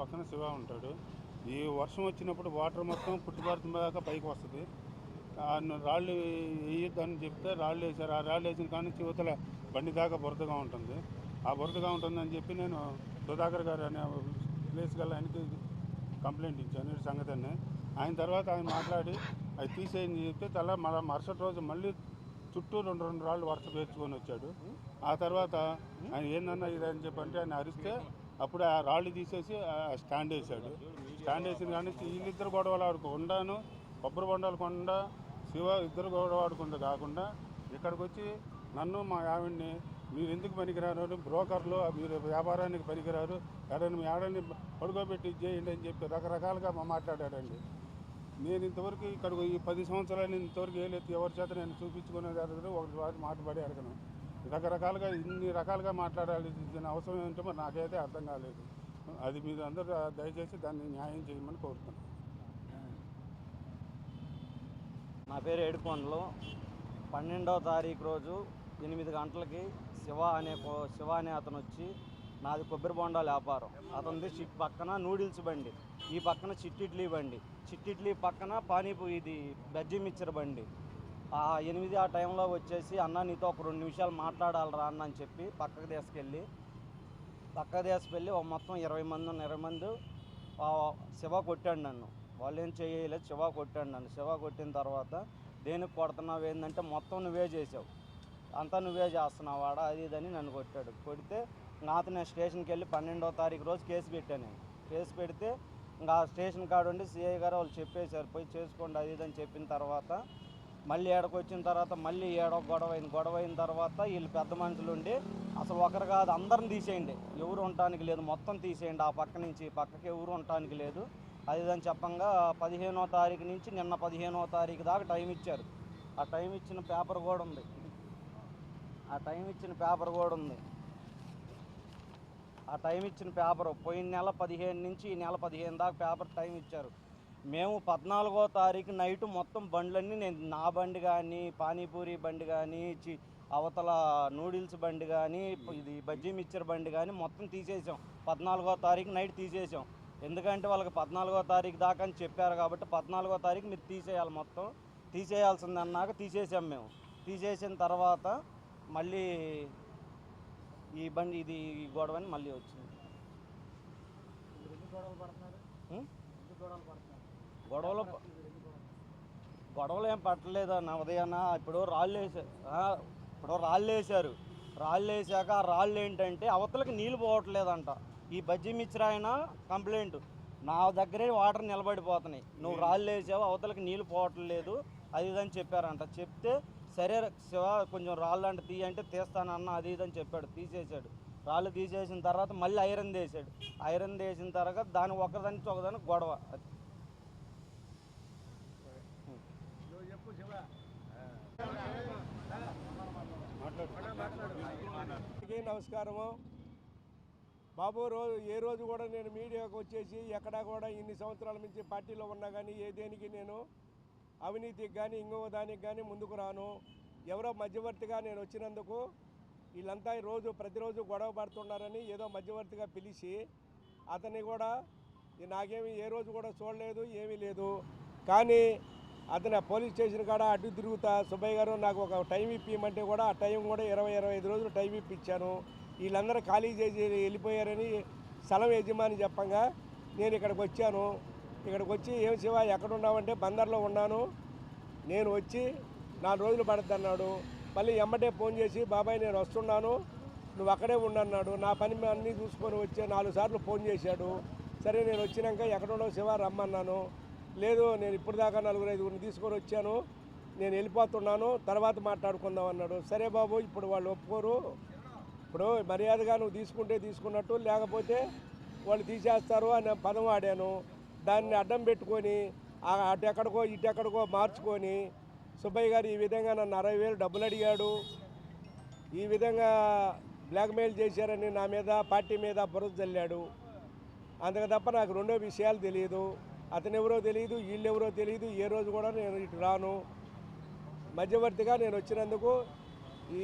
పక్కన శివ ఉంటాడు. ఈ వర్షం వచ్చినప్పుడు వాటర్ మొత్తం పుట్టుబారుతున్న దాకా పైకి వస్తుంది. రాళ్ళు వేయొద్దని చెప్తే రాళ్ళు వేశారు. ఆ రాళ్ళు వేసిన కానీ యువతల బండి దాకా బురదగా ఉంటుంది. ఆ బురదగా ఉంటుందని చెప్పి నేను సుధాకర్ గారు అనే ప్లేస్ గల ఆయనకి కంప్లైంట్ ఇచ్చాను ఈ సంగతిని. ఆయన తర్వాత ఆయన మాట్లాడి అది తీసేయని చెప్తే మరుసటి రోజు మళ్ళీ చుట్టూ రెండు రాళ్ళు వరుస పేర్చుకొని వచ్చాడు. ఆ తర్వాత ఆయన ఏందన్నా ఇదని చెప్పంటే ఆయన అరిస్తే అప్పుడు ఆ రాళ్ళు తీసేసి స్టాండ్ వేసాడు. స్టాండ్ వేసిన కానీ వీళ్ళిద్దరు గొడవలు ఆడుకుండాను కొబ్బరి బొండాలు కొండ శివ ఇద్దరు గొడవ ఆడుకుంటూ కాకుండా ఇక్కడికి వచ్చి నన్ను మా ఆవిడ్ని మీరు ఎందుకు పనికిరారు, బ్రోకర్లు మీరు వ్యాపారానికి పనికిరారు, ఎవరైనా మీ ఆడని పడుకోబెట్టి చేయండి అని చెప్పి రకరకాలుగా మాట్లాడాడండి. నేను ఇంతవరకు ఇక్కడికి ఈ 10 సంవత్సరాలు ఇంతవరకు ఏలెత్తి ఎవరి చేత నేను చూపించుకునేది అడగదు, ఒకటి మాట్లాడి అడగను. రకరకాలుగా ఇన్ని రకాలుగా మాట్లాడాల్సిన అవసరం ఏంటో మరి నాకైతే అర్థం కాలేదు. అది మీరు అందరూ దయచేసి దాన్ని న్యాయం చేయమని కోరుతున్నాను. నా పేరు ఏడుకొండలు. 12వ తారీఖు రోజు 8 గంటలకి శివ అనే అతను వచ్చి, నాది కొబ్బరి బొండాల వ్యాపారం, అతనిది పక్కన నూడిల్స్ బండి, ఈ పక్కన చిట్టిడ్లీ బండి, చిట్టిడ్లీ పక్కన ఇది బజ్జీ మిక్చర్ బండి. 8 ఆ టైంలో వచ్చేసి అన్న నీతో ఒక 2 నిమిషాలు మాట్లాడాలరా అన్న అని చెప్పి పక్కకు తీసుకెళ్ళి మొత్తం 20 మంది శివ కొట్టాడు నన్ను. వాళ్ళు ఏం చేయలేదు, శివ కొట్టాడు నన్ను. శివ కొట్టిన తర్వాత దేనికి కొడుతున్నావు ఏంటంటే మొత్తం నువ్వే చేసావు, అంతా నువ్వే చేస్తున్నావాడా అది ఇదని నన్ను కొట్టాడు. కొడితే నేను స్టేషన్కి వెళ్ళి 12వ తారీఖు రోజు కేసు పెట్టాను. నేను కేసు పెడితే ఇంకా స్టేషన్ కాడ ఉండి సిఐ గారు వాళ్ళు చెప్పేశారు పోయి చేసుకోండి అది ఇదని చెప్పిన తర్వాత మళ్ళీ ఏడకు వచ్చిన తర్వాత మళ్ళీ గొడవ అయిన తర్వాత వీళ్ళు పెద్ద మనుషులు ఉండి అసలు ఒకరు కాదు అందరిని తీసేయండి, ఎవరు ఉండటానికి లేదు, మొత్తం తీసేయండి, ఆ పక్క నుంచి ఈ పక్కకి ఎవరు ఉండటానికి లేదు అది ఇదని చెప్పంగా 15వ తారీఖు నుంచి నిన్న 15వ తారీఖు దాకా టైం ఇచ్చారు. ఆ టైం ఇచ్చిన పేపర్ కూడా ఉంది. ఆ టైం ఇచ్చిన పేపర్ పోయిన నెల 15 నుంచి ఈ నెల 15 దాకా పేపర్ టైం ఇచ్చారు. మేము 14వ తారీఖు నైటు మొత్తం బండ్లన్నీ నా బండి కానీ, పానీపూరి బండి కానీ, అవతల నూడిల్స్ బండి కానీ, ఇది బజ్జీ మిక్చర్ బండి కానీ మొత్తం తీసేసాం. 14వ తారీఖు నైట్ తీసేసాం. ఎందుకంటే వాళ్ళకి 14వ తారీఖు దాకా అని చెప్పారు కాబట్టి 14వ తారీఖు మీరు తీసేయాలి, మొత్తం తీసేయాల్సింది అన్నాక తీసేసాం. మేము తీసేసిన తర్వాత మళ్ళీ ఈ గొడవని మళ్ళీ వచ్చింది. గొడవలు ఏం పట్టలేదు అన్న ఉదయాన్న. ఇప్పుడు రాళ్ళు వేసారు. రాళ్ళు వేసాక ఆ రాళ్ళు ఏంటంటే అవతలకి నీళ్ళు పోవట్లేదంట. ఈ బజ్జీ మిక్చర్ ఆయన కంప్లైంట్, నా దగ్గరే వాటర్ నిలబడిపోతున్నాయి, నువ్వు రాళ్ళు వేసావు అవతలకి నీళ్ళు పోవట్లేదు అది ఇదని చెప్పారంట. చెప్తే సరే శివ కొంచెం రాళ్ళు అంటే తీయంటే తీస్తానన్న అది ఇదని చెప్పాడు. తీసేసాడు. రాళ్ళు తీసేసిన తర్వాత మళ్ళీ ఐరన్ తీసాడు. ఐరన్ తీసిన తర్వాత దాని ఒకదానికి గొడవ. నమస్కారము బాబు. ఏ రోజు కూడా నేను మీడియాకు వచ్చేసి ఎక్కడా కూడా ఇన్ని సంవత్సరాల నుంచి పార్టీలో ఉన్నా కానీ ఏ దేనికి నేను అవినీతికి కానీ ఇంకో దానికి కానీ ముందుకు రాను. ఎవరో మధ్యవర్తిగా నేను వచ్చినందుకు వీళ్ళంతా ప్రతిరోజు గొడవ పడుతున్నారని ఏదో మధ్యవర్తిగా పిలిచి అతన్ని కూడా నాకేమీ ఏ రోజు కూడా చూడలేదు, ఏమీ లేదు. కానీ అతను పోలీస్ స్టేషన్ కాడ అడ్డు తిరుగుతా సుబ్బయ్య గారు నాకు ఒక టైం ఇప్పిమంటే కూడా ఆ టైం కూడా 20-25 రోజులు టైం ఇప్పించాను. వీళ్ళందరూ ఖాళీ చేసి వెళ్ళిపోయారని స్థలం యజమాని చెప్పంగా నేను ఇక్కడికి వచ్చాను. ఇక్కడికి వచ్చి ఏం శివ ఎక్కడున్నావంటే బందర్లో ఉన్నాను, నేను వచ్చి 4 రోజులు పడుతుంది అన్నాడు. మళ్ళీ ఎమ్మటే ఫోన్ చేసి బాబాయ్ నేను వస్తున్నాను నువ్వు అక్కడే ఉండన్నాడు. నా పని అన్నీ చూసుకొని వచ్చే 4 సార్లు ఫోన్ చేశాడు. సరే నేను వచ్చినాక ఎక్కడున్నావు శివ రమ్మన్నాను. లేదు నేను ఇప్పుడు దాకా 4-5 తీసుకొని వచ్చాను, నేను వెళ్ళిపోతున్నాను, తర్వాత మాట్లాడుకుందాం అన్నాడు. సరే బాబు ఇప్పుడు వాళ్ళు ఒప్పుకోరు, ఇప్పుడు మర్యాదగా నువ్వు తీసుకుంటే తీసుకున్నట్టు లేకపోతే వాళ్ళు తీసేస్తారు అనే పదం వాడాను. దాన్ని అడ్డం పెట్టుకొని అటెక్కడికో ఇటెక్కడికో మార్చుకొని సుబ్బయ్య గారు ఈ విధంగా నన్ను 60,000 డబ్బులు అడిగాడు. ఈ విధంగా బ్లాక్మెయిల్ చేశారని నా మీద పార్టీ మీద బురద చల్లాడు. అంతకు తప్ప నాకు రెండో విషయాలు తెలియదు. అతను ఎవరో తెలియదు, వీళ్ళెవరో తెలియదు. ఏ రోజు కూడా నేను ఇటు రాను. మధ్యవర్తిగా నేను వచ్చినందుకు ఈ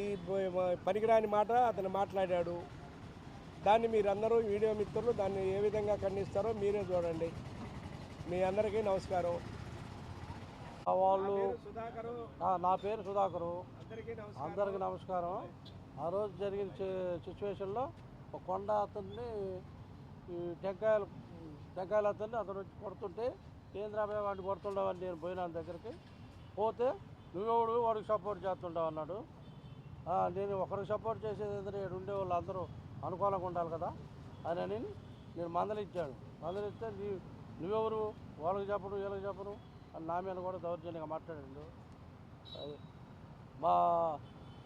పనికిరాని మాట అతను మాట్లాడాడు. దాన్ని మీరందరూ వీడియో మిత్రులు దాన్ని ఏ విధంగా ఖండిస్తారో మీరే చూడండి. మీ అందరికీ నమస్కారం. వాళ్ళు సుధాకరు, నా పేరు సుధాకరు. అందరికీ అందరికీ నమస్కారం. ఆ రోజు జరిగిన సిచ్యువేషన్లో ఒక కొండ అతన్ని ఈ టెంకాయలు అతన్ని అతను వచ్చి కొడుతుంటే కేంద్రాబాయ్ వాడిని కొడుతుండవని నేను పోయినాను దగ్గరికి. పోతే నువ్వెవడు వాడికి సపోర్ట్ చేస్తుండవు అన్నాడు. నేను ఒకరికి సపోర్ట్ చేసేది ఏంటంటే ఇక్కడ ఉండే వాళ్ళు అందరూ అనుకూలంగా ఉండాలి కదా అని నేను మందలిచ్చాడు. మందలిస్తే నువ్వెవరు వాళ్ళకి చెప్పను వీళ్ళకి చెప్పను అని నా మీద కూడా దౌర్జన్యంగా మాట్లాడాడు. అది మా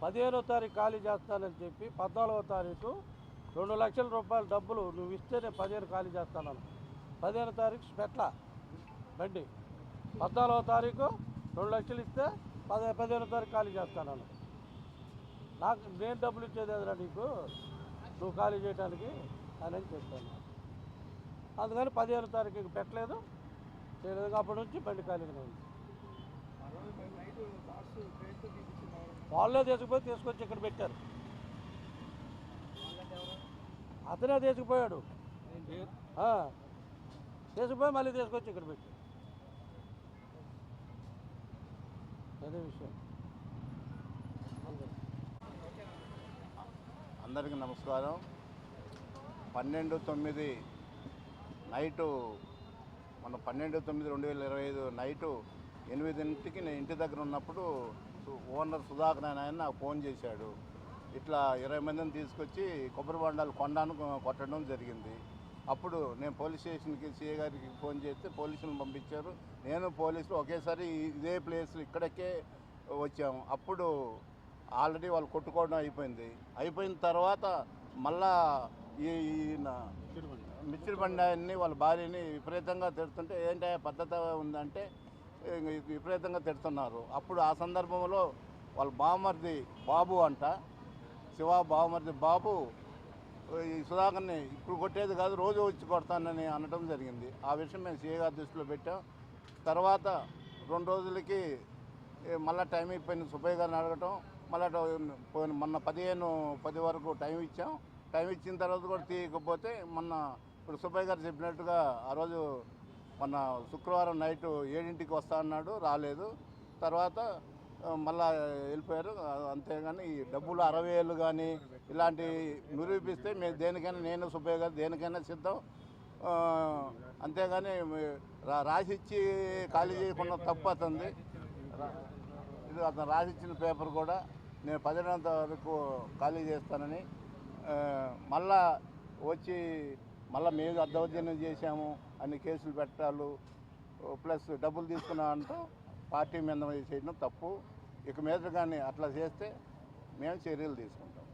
15వ తారీఖు ఖాళీ చేస్తానని చెప్పి 14వ తారీఖు 2 లక్షల రూపాయల డబ్బులు నువ్వు ఇస్తే నేను 15 ఖాళీ చేస్తాను. 15వ తారీఖు పెట్ల బండి, 14వ తారీఖు 2 లక్షలు ఇస్తే 15వ తారీఖు ఖాళీ చేస్తాను. నేను డబ్బులు ఇచ్చేది ఎదురా నీకు, నువ్వు ఖాళీ చేయడానికి అని చెప్పాను. అందుకని 15వ తారీఖు పెట్టలేదు, చేయలేదు. అప్పటి నుంచి బండి ఖాళీగా ఉంది. వాళ్ళే తీసుకొచ్చి ఇక్కడ పెట్టారు. అతనే తీసుకుపోయాడు, తీసుకుపోయి మళ్ళీ తీసుకొచ్చి ఇక్కడ పెట్టారు. అదే విషయం. అందరికీ నమస్కారం. 12/9 నైటు, మన 12/9/2025 నైటు 8ంటికి నేను ఇంటి దగ్గర ఉన్నప్పుడు ఓనర్ సుధాకర్ ఆయన నాకు ఫోన్ చేశాడు. ఇట్లా 20 మందిని తీసుకొచ్చి కొబ్బరి బండాలు కొండను కొట్టడం జరిగింది. అప్పుడు నేను పోలీస్ స్టేషన్కి సిఐ గారికి ఫోన్ చేస్తే పోలీసులను పంపించారు. నేను పోలీసులు ఒకేసారి ఇదే ప్లేస్ ఇక్కడికే వచ్చాము. అప్పుడు ఆల్రెడీ వాళ్ళు కొట్టుకోవడం అయిపోయిన తర్వాత మళ్ళా ఈయన మిర్చి బండాన్ని వాళ్ళ భార్యని విపరీతంగా తిడుతుంటే ఏంటి పద్ధతి ఉందంటే విపరీతంగా తిడుతున్నారు. అప్పుడు ఆ సందర్భంలో వాళ్ళ బావమరిది బాబు అంట, శివ బావమరిది బాబు ఈ సుధాకర్ని ఇప్పుడు కొట్టేది కాదు రోజు వచ్చి కొడతానని అనడం జరిగింది. ఆ విషయం మేము సిఐ గారి దృష్టిలో పెట్టాం. తర్వాత 2 రోజులకి మళ్ళీ టైం అయిపోయింది. సుబ్బయ్య గారిని అడగటం, మళ్ళీ మొన్న 15/10 వరకు టైం ఇచ్చాం. టైం ఇచ్చిన తర్వాత కూడా తీయకపోతే మొన్న ఇప్పుడు సుబ్బయ్య గారు చెప్పినట్టుగా ఆ రోజు మొన్న శుక్రవారం నైటు 7ంటికి వస్తా అన్నాడు, రాలేదు. తర్వాత మళ్ళా వెళ్ళిపోయారు. అంతేగాని ఈ డబ్బులు 60,000 కానీ ఇలాంటివి నిరూపిస్తే మేము దేనికైనా, నేను సుబ్బయ్య గారు దేనికైనా సిద్ధం. అంతేగాని రాసిచ్చి ఖాళీ చేయకుండా తప్పు అతంది. ఇది అతను రాసిచ్చిన పేపర్ కూడా నేను 15వ వరకు ఖాళీ చేస్తానని మళ్ళా వచ్చి మేము దౌర్జన్యం చేశాము అన్ని కేసులు పెట్టాలు ప్లస్ డబ్బులు తీసుకున్నా అంటూ పార్టీ మీద చేయడం తప్పు. ఇక మీద కానీ అట్లా చేస్తే మేము చర్యలు తీసుకుంటాం.